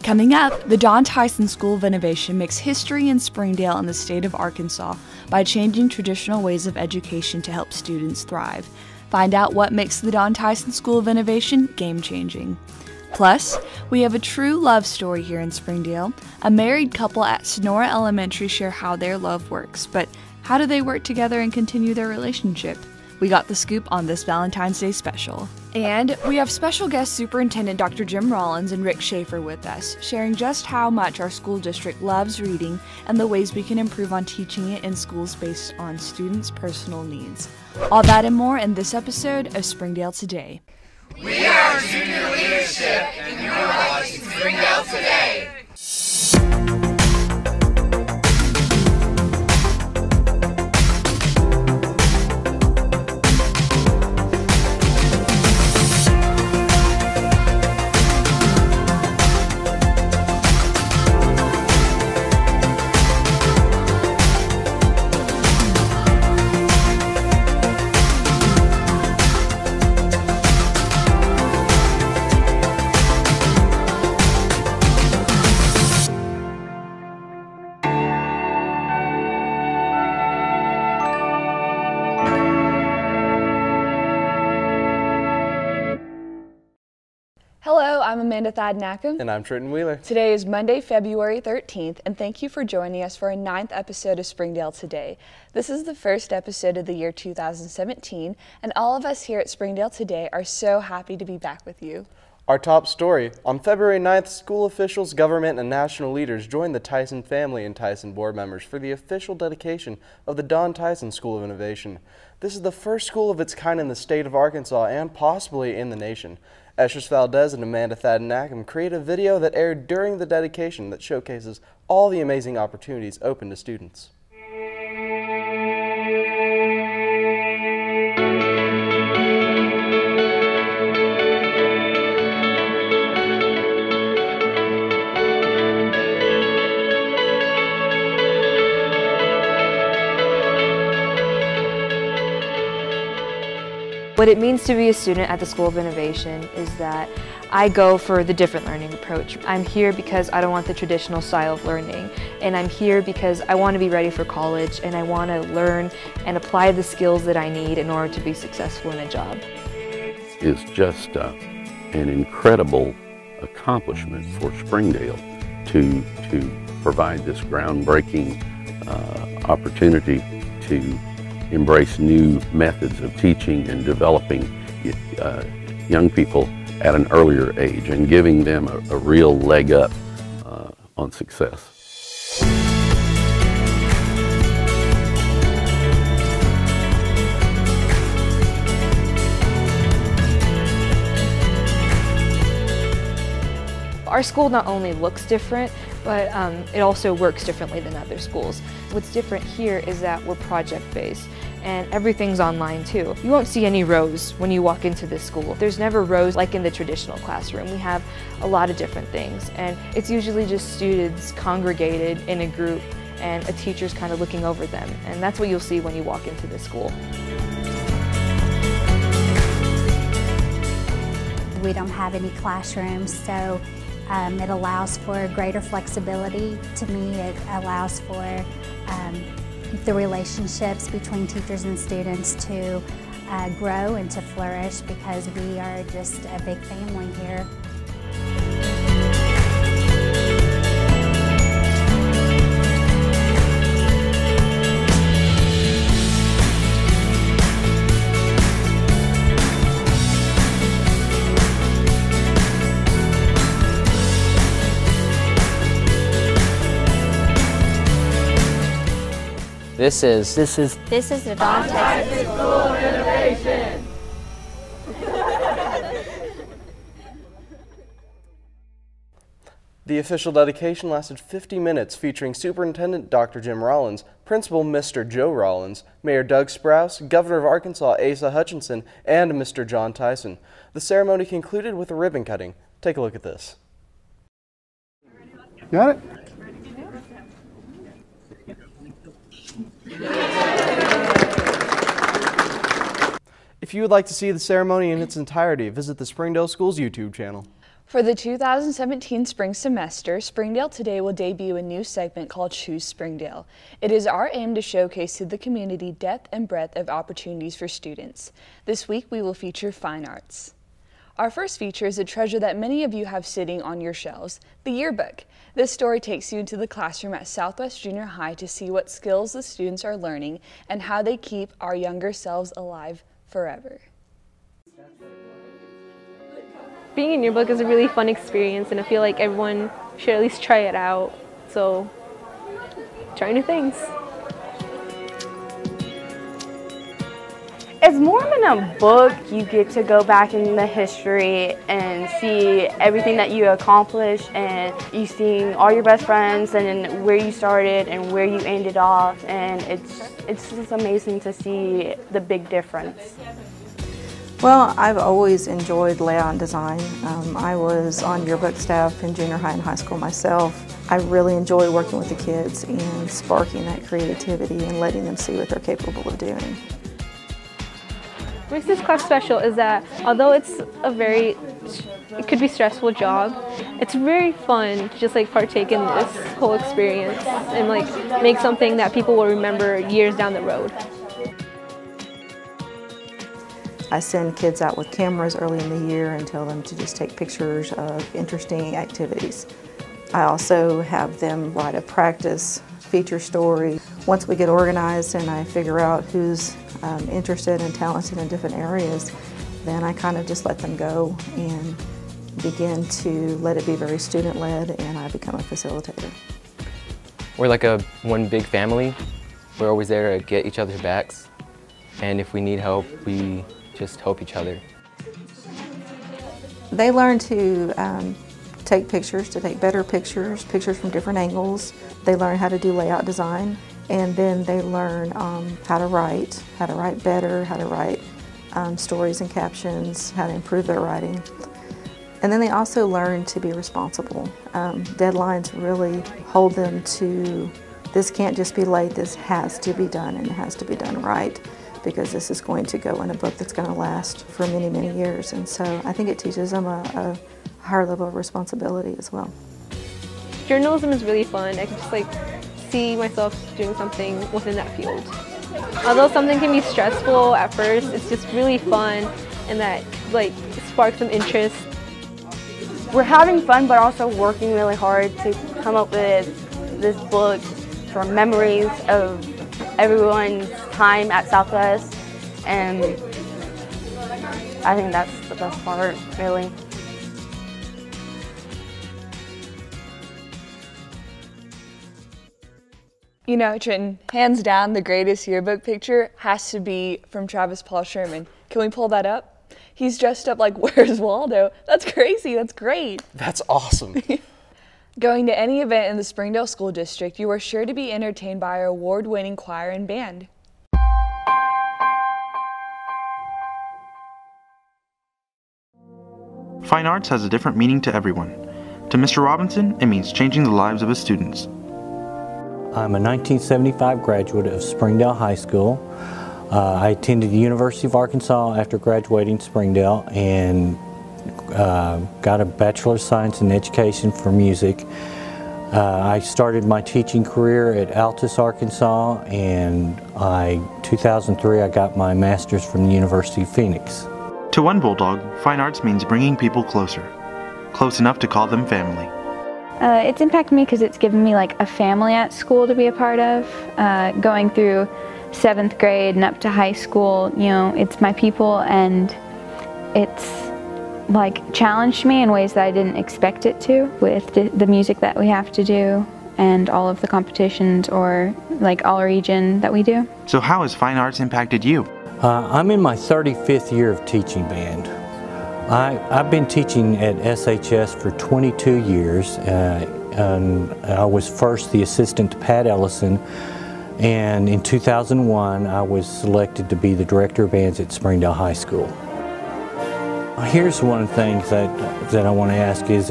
Coming up, the Don Tyson School of Innovation makes history in Springdale and the state of Arkansas by changing traditional ways of education to help students thrive. Find out what makes the Don Tyson School of Innovation game-changing. Plus, we have a true love story here in Springdale. A married couple at Sonora Elementary share how their love works, but how do they work together and continue their relationship? We got the scoop on this Valentine's Day special. And we have special guest Superintendent Dr. Jim Rollins and Rick Schaefer with us, sharing just how much our school district loves reading and the ways we can improve on teaching it in schools based on students' personal needs. All that and more in this episode of Springdale Today. We are junior leadership, and you're watching Springdale Today. Hello, I'm Amanda Thattanakham. And I'm Trenton Wheeler. Today is Monday, February 13th, and thank you for joining us for our 9th episode of Springdale Today. This is the first episode of the year 2017, and all of us here at Springdale Today are so happy to be back with you. Our top story. On February 9th, school officials, government, and national leaders joined the Tyson family and Tyson board members for the official dedication of the Don Tyson School of Innovation. This is the first school of its kind in the state of Arkansas and possibly in the nation. Eshes Valdez and Amanda Thattanakham created a video that aired during the dedication that showcases all the amazing opportunities open to students. What it means to be a student at the School of Innovation is that I go for the different learning approach. I'm here because I don't want the traditional style of learning, and I'm here because I want to be ready for college and I want to learn and apply the skills that I need in order to be successful in a job. It's just an incredible accomplishment for Springdale to provide this groundbreaking opportunity to embrace new methods of teaching and developing young people at an earlier age and giving them a real leg up on success. Our school not only looks different, but it also works differently than other schools. What's different here is that we're project-based, and everything's online too. You won't see any rows when you walk into this school. There's never rows like in the traditional classroom. We have a lot of different things, and it's usually just students congregated in a group and a teacher's kind of looking over them, and that's what you'll see when you walk into this school. We don't have any classrooms, so it allows for greater flexibility. To me, it allows for the relationships between teachers and students to grow and to flourish because we are just a big family here. This is the Don Tyson School of Innovation. The official dedication lasted 50 minutes, featuring Superintendent Dr. Jim Rollins, Principal Mr. Joe Rollins, Mayor Doug Sprouse, Governor of Arkansas Asa Hutchinson, and Mr. John Tyson. The ceremony concluded with a ribbon cutting. Take a look at this. Got it? If you would like to see the ceremony in its entirety, visit the Springdale Schools YouTube channel. For the 2017 spring semester, Springdale Today will debut a new segment called Choose Springdale. It is our aim to showcase to the community depth and breadth of opportunities for students. This week we will feature fine arts. Our first feature is a treasure that many of you have sitting on your shelves, the yearbook. This story takes you into the classroom at Southwest Junior High to see what skills the students are learning and how they keep our younger selves alive forever. Being in yearbook is a really fun experience, and I feel like everyone should at least try it out. So, try new things. It's more than a book. You get to go back in the history and see everything that you accomplished, and you see all your best friends and where you started and where you ended off, and it's just amazing to see the big difference. Well, I've always enjoyed layout and design. I was on yearbook staff in junior high and high school myself. I really enjoy working with the kids and sparking that creativity and letting them see what they're capable of doing. What makes this class special is that although it could be stressful job, it's very fun to just partake in this whole experience and make something that people will remember years down the road. I send kids out with cameras early in the year and tell them to just take pictures of interesting activities. I also have them write a practice feature story. Once we get organized and I figure out who's interested and talented in different areas, then I kind of just let them go and begin to let it be very student-led, and I become a facilitator. We're like one big family. We're always there to get each other's backs, and if we need help, we just help each other. They learn to take pictures, to take better pictures from different angles. They learn how to do layout design, and then they learn how to write better, how to write stories and captions, how to improve their writing. And then they also learn to be responsible. Deadlines really hold them to, this can't just be late, this has to be done, and it has to be done right, because this is going to go in a book that's going to last for many, many years. And so I think it teaches them a higher level of responsibility as well. Journalism is really fun. I can just see myself doing something within that field. Although something can be stressful at first, it's just really fun, and that sparks some interest. We're having fun, but also working really hard to come up with this book for memories of everyone's time at Southwest, and I think that's the best part, really. You know, Trenton, hands down, the greatest yearbook picture has to be from Travis Paul Sherman. Can we pull that up? He's dressed up like Where's Waldo? That's crazy, that's great. That's awesome. Going to any event in the Springdale School District, you are sure to be entertained by our award-winning choir and band. Fine arts has a different meaning to everyone. To Mr. Robinson, it means changing the lives of his students. I'm a 1975 graduate of Springdale High School. I attended the University of Arkansas after graduating Springdale and got a Bachelor of Science in Education for music. I started my teaching career at Altus, Arkansas, and 2003 I got my master's from the University of Phoenix. To one Bulldog, fine arts means bringing people closer, close enough to call them family. It's impacted me because it's given me a family at school to be a part of. Going through 7th grade and up to high school, it's my people, and it's challenged me in ways that I didn't expect it to, with the music that we have to do and all of the competitions or all region that we do. So how has fine arts impacted you? I'm in my 35th year of teaching band. I've been teaching at SHS for 22 years, and I was first the assistant to Pat Ellison, and in 2001 I was selected to be the director of bands at Springdale High School. Here's one of the things that I want to ask is,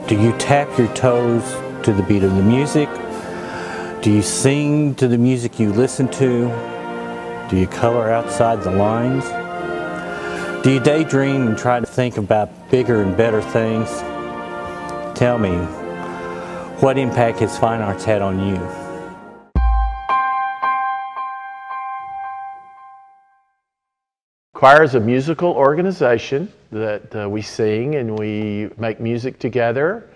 do you tap your toes to the beat of the music? Do you sing to the music you listen to? Do you color outside the lines? Do you daydream and try to think about bigger and better things? Tell me, what impact has fine arts had on you? Choir is a musical organization that we sing and we make music together.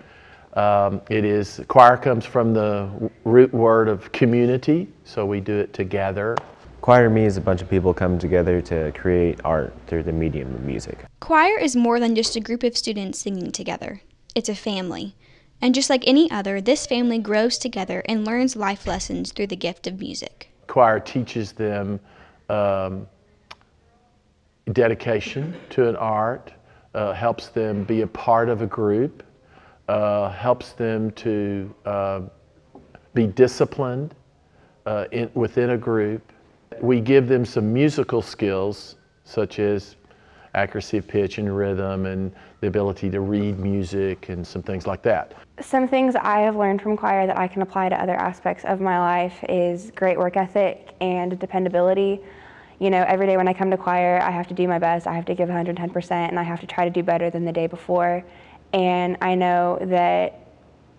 Choir comes from the root word of community, so we do it together. Choir to me is a bunch of people coming together to create art through the medium of music. Choir is more than just a group of students singing together. It's a family. And just like any other, this family grows together and learns life lessons through the gift of music. Choir teaches them dedication to an art, helps them be a part of a group, helps them to be disciplined within a group. We give them some musical skills such as accuracy of pitch and rhythm and the ability to read music and some things like that. Some things I have learned from choir that I can apply to other aspects of my life is great work ethic and dependability. You know, every day when I come to choir, I have to do my best, I have to give 110%, and I have to try to do better than the day before. And I know that,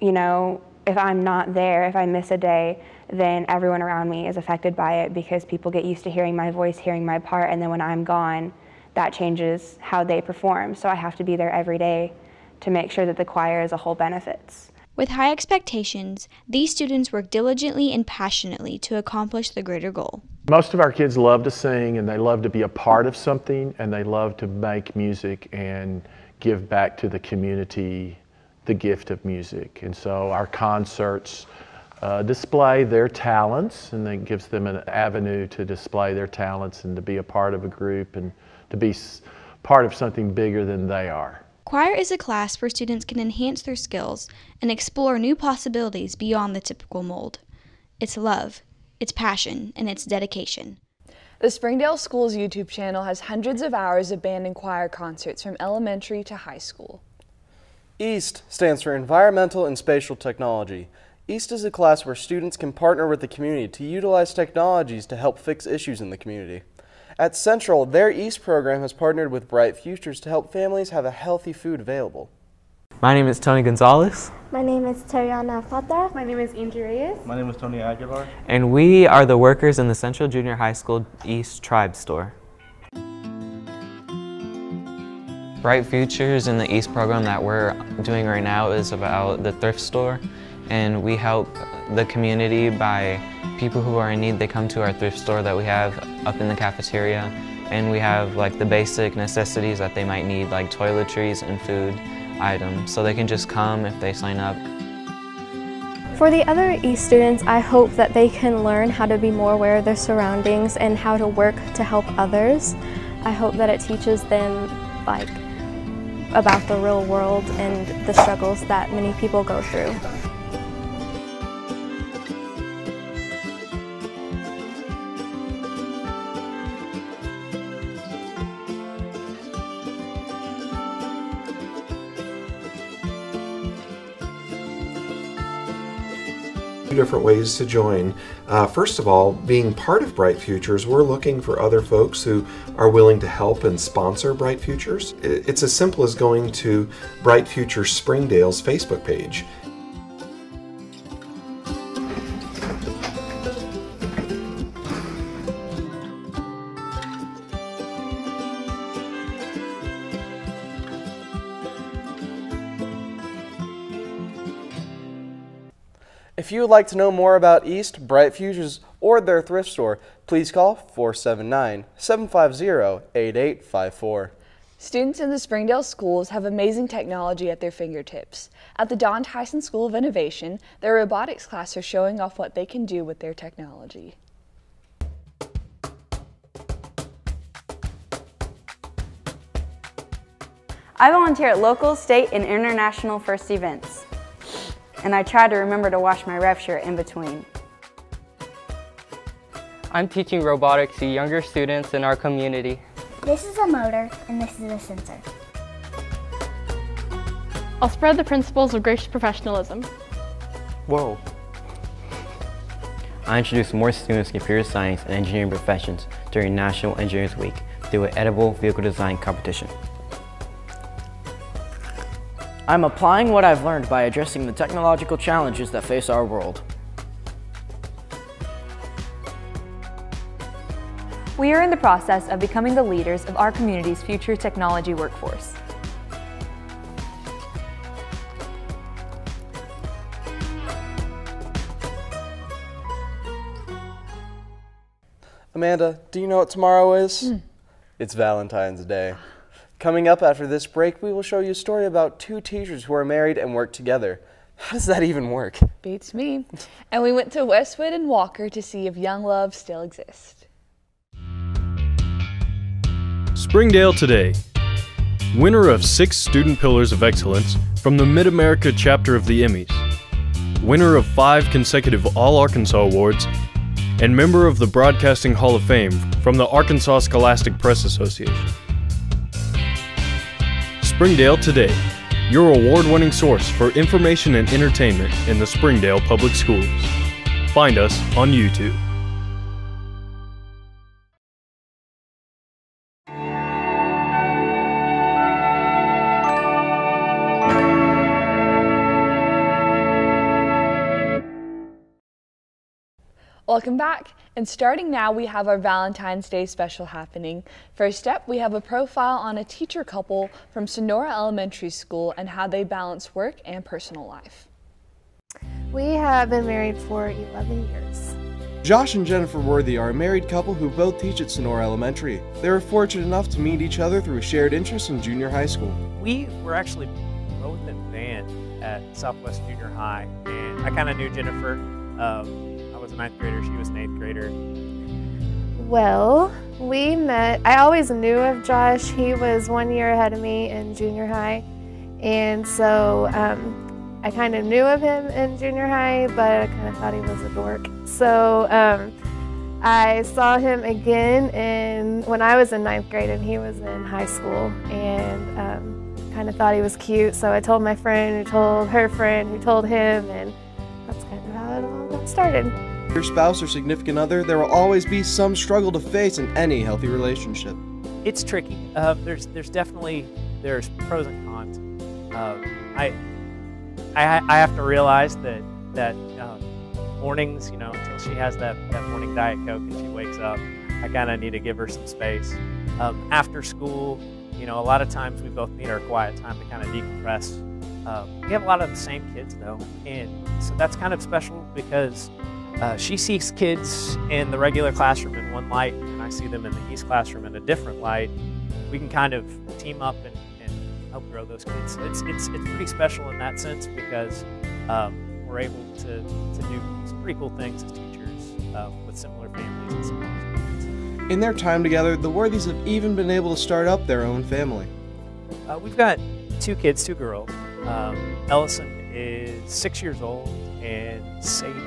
you know, if I'm not there, if I miss a day, then everyone around me is affected by it because people get used to hearing my voice, hearing my part, and then when I'm gone, that changes how they perform. So I have to be there every day to make sure that the choir as a whole benefits. With high expectations, these students work diligently and passionately to accomplish the greater goal. Most of our kids love to sing and they love to be a part of something and they love to make music and give back to the community the gift of music. And so our concerts display their talents, and it gives them an avenue to display their talents and to be a part of a group and to be part of something bigger than they are. Choir is a class where students can enhance their skills and explore new possibilities beyond the typical mold. It's love, it's passion, and it's dedication. The Springdale School's YouTube channel has hundreds of hours of band and choir concerts from elementary to high school. EAST stands for Environmental and Spatial Technology. EAST is a class where students can partner with the community to utilize technologies to help fix issues in the community. At Central, their EAST program has partnered with Bright Futures to help families have a healthy food available. My name is Tony Gonzalez. My name is Tariana Fata. My name is Angie Reyes. My name is Tony Aguilar. And we are the workers in the Central Junior High School East Tribe Store. Bright Futures in the East program that we're doing right now is about the thrift store, and we help the community by people who are in need. They come to our thrift store that we have up in the cafeteria, and we have like the basic necessities that they might need, like toiletries and food items, so they can just come if they sign up. For the other East students, I hope that they can learn how to be more aware of their surroundings and how to work to help others. I hope that it teaches them about the real world and the struggles that many people go through. Different ways to join. First of all, being part of Bright Futures, we're looking for other folks who are willing to help and sponsor Bright Futures. It's as simple as going to Bright Futures Springdale's Facebook page. If you would like to know more about EAST, Bright Futures, or their thrift store, please call 479-750-8854. Students in the Springdale schools have amazing technology at their fingertips. At the Don Tyson School of Innovation, their robotics class are showing off what they can do with their technology. I volunteer at local, state, and international first events. And I try to remember to wash my ref shirt in between. I'm teaching robotics to younger students in our community. This is a motor and this is a sensor. I'll spread the principles of gracious professionalism. Whoa. I introduce more students to computer science and engineering professions during National Engineers Week through an edible vehicle design competition. I'm applying what I've learned by addressing the technological challenges that face our world. We are in the process of becoming the leaders of our community's future technology workforce. Amanda, do you know what tomorrow is? It's Valentine's Day. Coming up after this break, we will show you a story about two teachers who are married and work together. How does that even work? Beats me. And we went to Westwood and Walker to see if young love still exists. Springdale Today. Winner of 6 Student Pillars of Excellence from the Mid-America chapter of the EMMYs. Winner of 5 consecutive All-Arkansas Awards and member of the Broadcasting Hall of Fame from the Arkansas Scholastic Press Association. Springdale Today, your award-winning source for information and entertainment in the Springdale Public Schools. Find us on YouTube. Welcome back, and starting now we have our Valentine's Day special happening. First up, we have a profile on a teacher couple from Sonora Elementary School and how they balance work and personal life. We have been married for 11 years. Josh and Jennifer Worthy are a married couple who both teach at Sonora Elementary. They were fortunate enough to meet each other through a shared interest in junior high school. We were actually both in band at Southwest Junior High, and I kind of knew Jennifer. I was a 9th grader, she was an 8th grader. Well, we met, I always knew of Josh. He was 1 year ahead of me in junior high. And so I kind of knew of him in junior high, but I kind of thought he was a dork. So I saw him again when I was in 9th grade and he was in high school, and kind of thought he was cute. So I told my friend who told her friend who told him, and that's kind of how it all got started. Your spouse or significant other, there will always be some struggle to face in any healthy relationship. It's tricky. There's definitely pros and cons. I have to realize that mornings, until she has that morning Diet Coke and she wakes up, I kind of need to give her some space. After school, a lot of times we both need our quiet time to kind of decompress. We have a lot of the same kids though, and so that's kind of special because she sees kids in the regular classroom in one light, and I see them in the East classroom in a different light. We can kind of team up and help grow those kids. It's pretty special in that sense because we're able to do some pretty cool things as teachers with similar families and similar students. In their time together, the Worthies have even been able to start up their own family. We've got 2 kids, 2 girls. Ellison is 6 years old and Sadie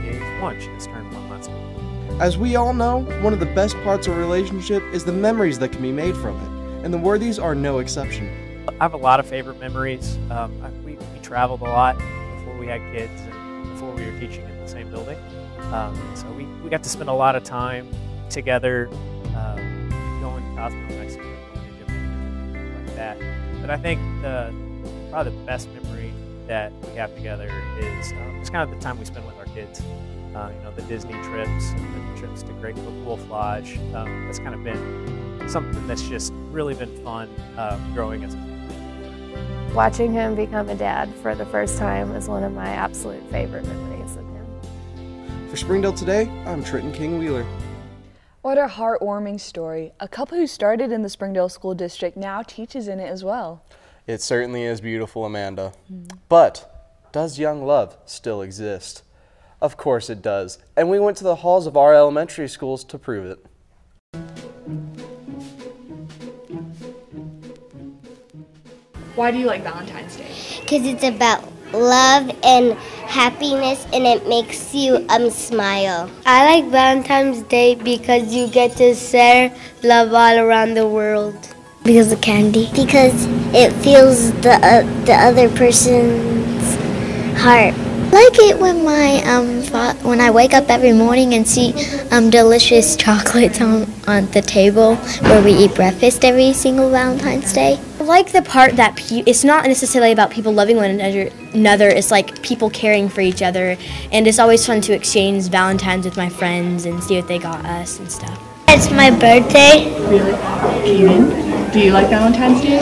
is 1. She just turned 1 last week. As we all know, one of the best parts of a relationship is the memories that can be made from it, and the Worthies are no exception. I have a lot of favorite memories. We traveled a lot before we had kids and before we were teaching in the same building. So we got to spend a lot of time together, going to Cosmo, Mexico, going to Jamaica, things like that. But I think probably the best memory that we have together is just kind of the time we spend with our kids. The Disney trips and the trips to Great Wolf Lodge. That's kind of been something that's just really been fun growing as a family. Watching him become a dad for the first time is one of my absolute favorite memories of him. For Springdale Today, I'm Trenton King Wheeler. What a heartwarming story. A couple who started in the Springdale School District now teaches in it as well. It certainly is beautiful, Amanda. But does young love still exist? Of course it does, and we went to the halls of our elementary schools to prove it. Why do you like Valentine's Day? Because it's about love and happiness, and it makes you smile. I like Valentine's Day because you get to share love all around the world. Because of candy. Because it feels the other person's Heart. I like it when when I wake up every morning and see delicious chocolates on the table where we eat breakfast every single Valentine's Day. I like the part that it's not necessarily about people loving one another, it's like people caring for each other, and it's always fun to exchange Valentines with my friends and see what they got us and stuff. It's my birthday. Really? Kaden, do you like Valentine's Day?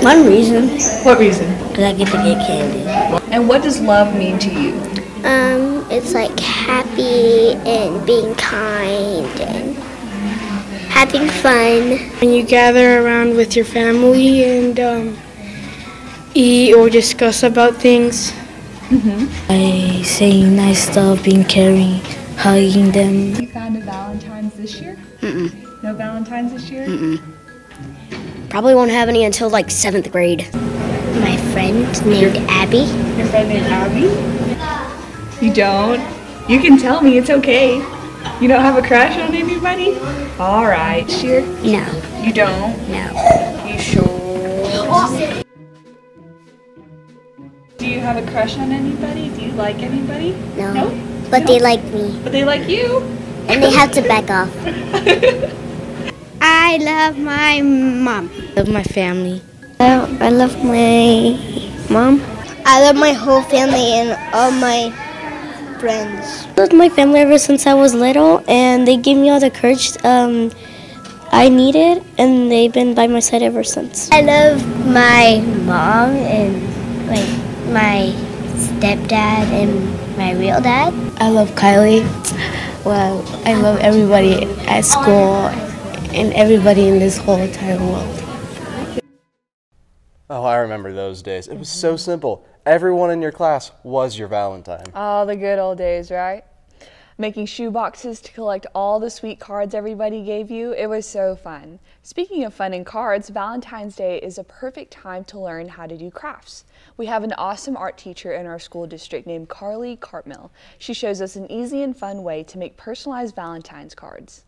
One reason. What reason? Because I get to get candy. And what does love mean to you? It's like happy and being kind and having fun. When you gather around with your family and eat or discuss about things. By saying nice stuff, being caring, hugging them. You found a Valentine's this year? No Valentine's this year? Probably won't have any until like 7th grade. My friend named Abby. Your friend named Abby? You don't? You can tell me, it's okay. You don't have a crush on anybody? Alright, sure. No. You don't? No. You sure? Do you have a crush on anybody? Do you like anybody? No. No? But they like me. But they like you? And they have to back off. I love my mom. I love my family. I love my mom. I love my whole family and all my friends. I loved my family ever since I was little, and they gave me all the courage I needed, and they've been by my side ever since. I love my mom and my stepdad and my real dad. I love Kylie. Well, I love everybody at school and everybody in this whole entire world. Oh, I remember those days. It was so simple. Everyone in your class was your Valentine. Oh, the good old days, right? Making shoe boxes to collect all the sweet cards everybody gave you. It was so fun. Speaking of fun and cards, Valentine's Day is a perfect time to learn how to do crafts. We have an awesome art teacher in our school district named Carly Cartmill. She shows us an easy and fun way to make personalized Valentine's cards.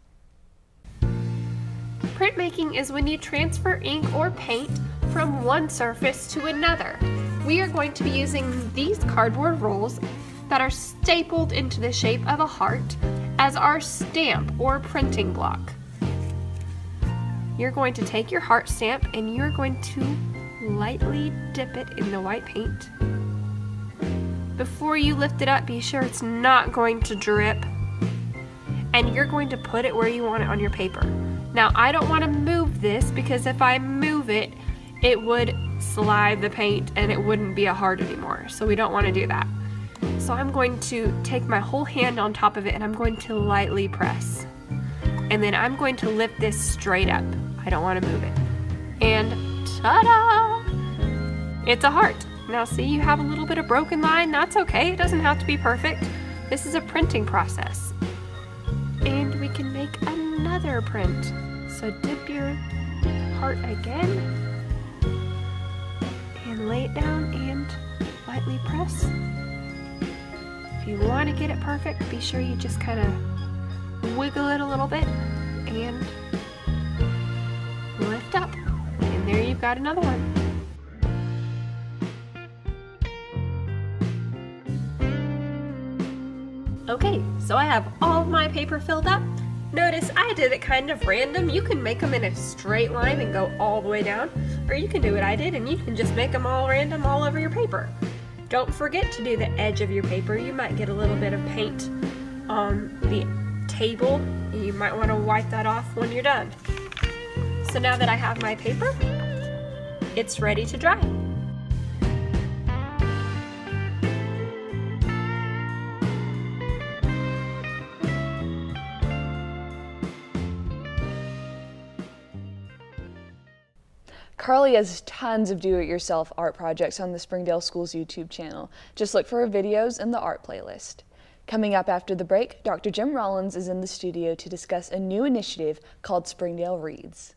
Printmaking is when you transfer ink or paint from one surface to another. We are going to be using these cardboard rolls that are stapled into the shape of a heart as our stamp or printing block. You're going to take your heart stamp and you're going to lightly dip it in the white paint. Before you lift it up, be sure it's not going to drip, and you're going to put it where you want it on your paper. Now, I don't want to move this because if I move it, it would slide the paint and it wouldn't be a heart anymore. So we don't want to do that. So I'm going to take my whole hand on top of it and I'm going to lightly press. And then I'm going to lift this straight up. I don't want to move it. And ta-da! It's a heart. Now see, you have a little bit of broken line. That's okay. It doesn't have to be perfect. This is a printing process. And we can make another print. So dip your heart again and lay it down and lightly press. If you want to get it perfect, be sure you just kind of wiggle it a little bit and lift up. And there you've got another one. Okay, so I have all of my paper filled up. Notice I did it kind of random. You can make them in a straight line and go all the way down, or you can do what I did and you can just make them all random all over your paper. Don't forget to do the edge of your paper. You might get a little bit of paint on the table. You might want to wipe that off when you're done. So now that I have my paper, it's ready to dry. Carly has tons of do-it-yourself art projects on the Springdale Schools YouTube channel. Just look for her videos in the art playlist. Coming up after the break, Dr. Jim Rollins is in the studio to discuss a new initiative called Springdale Reads.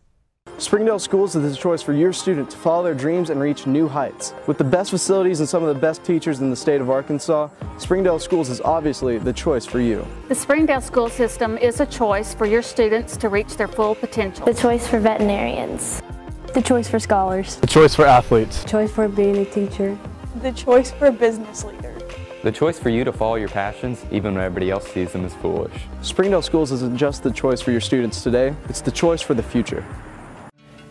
Springdale Schools is the choice for your student to follow their dreams and reach new heights. With the best facilities and some of the best teachers in the state of Arkansas, Springdale Schools is obviously the choice for you. The Springdale school system is a choice for your students to reach their full potential. The choice for veterinarians. The choice for scholars. The choice for athletes. The choice for being a teacher. The choice for business leaders. The choice for you to follow your passions, even when everybody else sees them as foolish. Springdale Schools isn't just the choice for your students today, it's the choice for the future.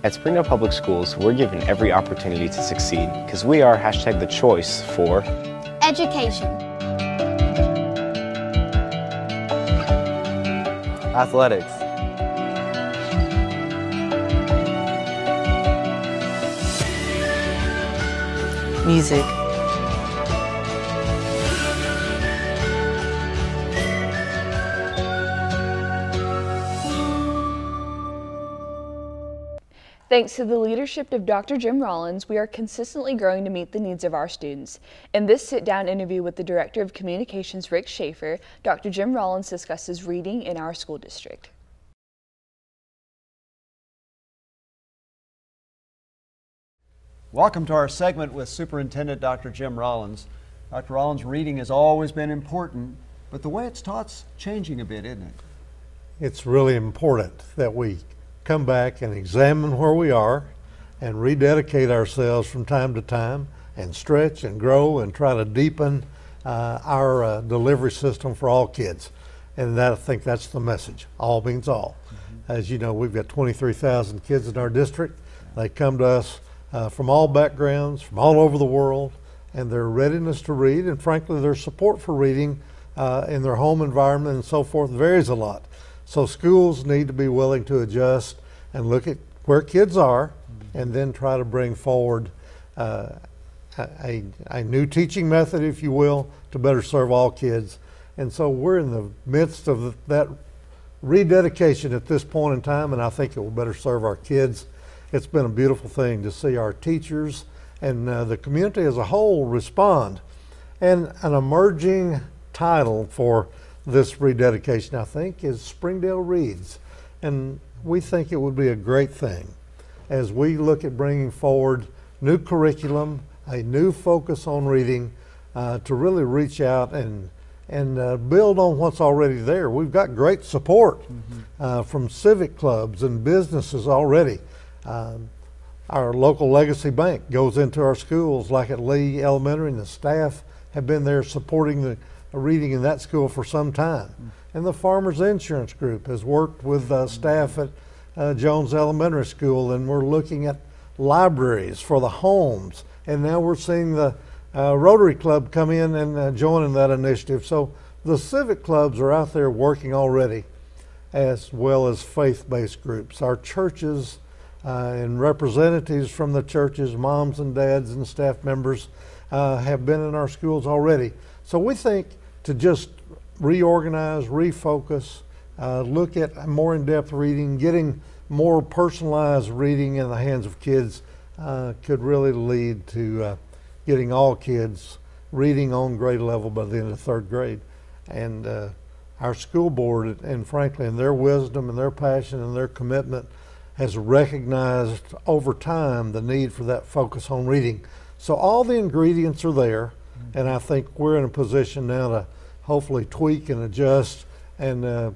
At Springdale Public Schools, we're given every opportunity to succeed because we are #the choice for education, athletics, music, Thanks to the leadership of Dr. Jim Rollins, we are consistently growing to meet the needs of our students. In this sit-down interview with the Director of Communications, Rick Schaefer, Dr. Jim Rollins discusses reading in our school district. Welcome to our segment with Superintendent Dr. Jim Rollins. Dr. Rollins, reading has always been important, but the way it's taught's changing a bit, isn't it? It's really important that we come back and examine where we are and rededicate ourselves from time to time and stretch and grow and try to deepen our delivery system for all kids. And I think that's the message. All means all. As you know, we've got 23,000 kids in our district. They come to us from all backgrounds, from all over the world, and their readiness to read and frankly their support for reading in their home environment and so forth varies a lot. So schools need to be willing to adjust and look at where kids are and then try to bring forward a new teaching method, if you will, to better serve all kids. And so we're in the midst of that rededication at this point in time, and I think it will better serve our kids. It's been a beautiful thing to see our teachers and the community as a whole respond. And an emerging title for this rededication, I think, is Springdale Reads. And we think it would be a great thing as we look at bringing forward new curriculum, a new focus on reading, to really reach out and build on what's already there. We've got great support from civic clubs and businesses already. Our local Legacy Bank goes into our schools like at Lee Elementary, and the staff have been there supporting the reading in that school for some time. And the Farmers Insurance Group has worked with staff at Jones Elementary School, and we're looking at libraries for the homes. And now we're seeing the Rotary Club come in and join in that initiative. So the civic clubs are out there working already, as well as faith-based groups. Our churches and representatives from the churches, moms and dads and staff members have been in our schools already. So we think to just reorganize, refocus, look at more in-depth reading, getting more personalized reading in the hands of kids could really lead to getting all kids reading on grade level by the end of 3rd grade. And our school board, and frankly, in their wisdom and their passion and their commitment, has recognized over time the need for that focus on reading. So all the ingredients are there, and I think we're in a position now to hopefully tweak and adjust and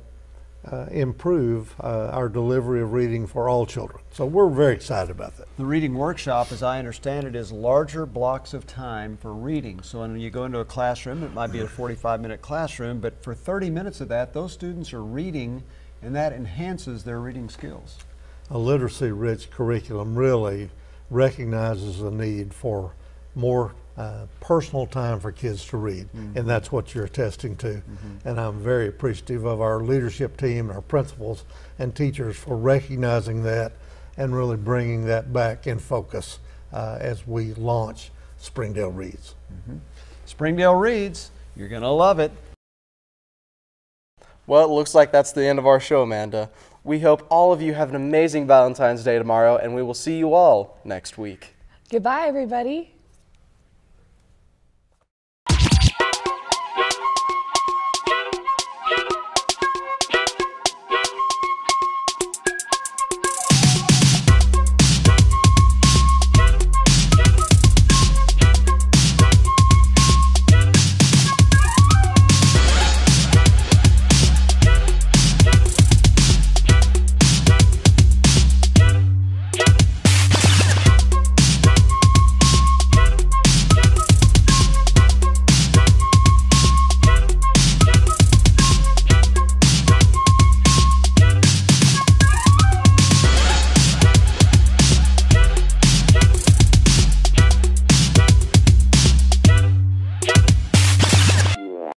improve our delivery of reading for all children. So we're very excited about that. The reading workshop, as I understand it, is larger blocks of time for reading. So when you go into a classroom, it might be a 45-minute classroom, but for 30 minutes of that, those students are reading, and that enhances their reading skills. A literacy-rich curriculum really recognizes the need for more personal time for kids to read, and that's what you're attesting to. And I'm very appreciative of our leadership team, our principals and teachers for recognizing that and really bringing that back in focus as we launch Springdale Reads. Springdale Reads, you're gonna love it. Well, it looks like that's the end of our show, Amanda. We hope all of you have an amazing Valentine's Day tomorrow, and we will see you all next week. Goodbye, everybody.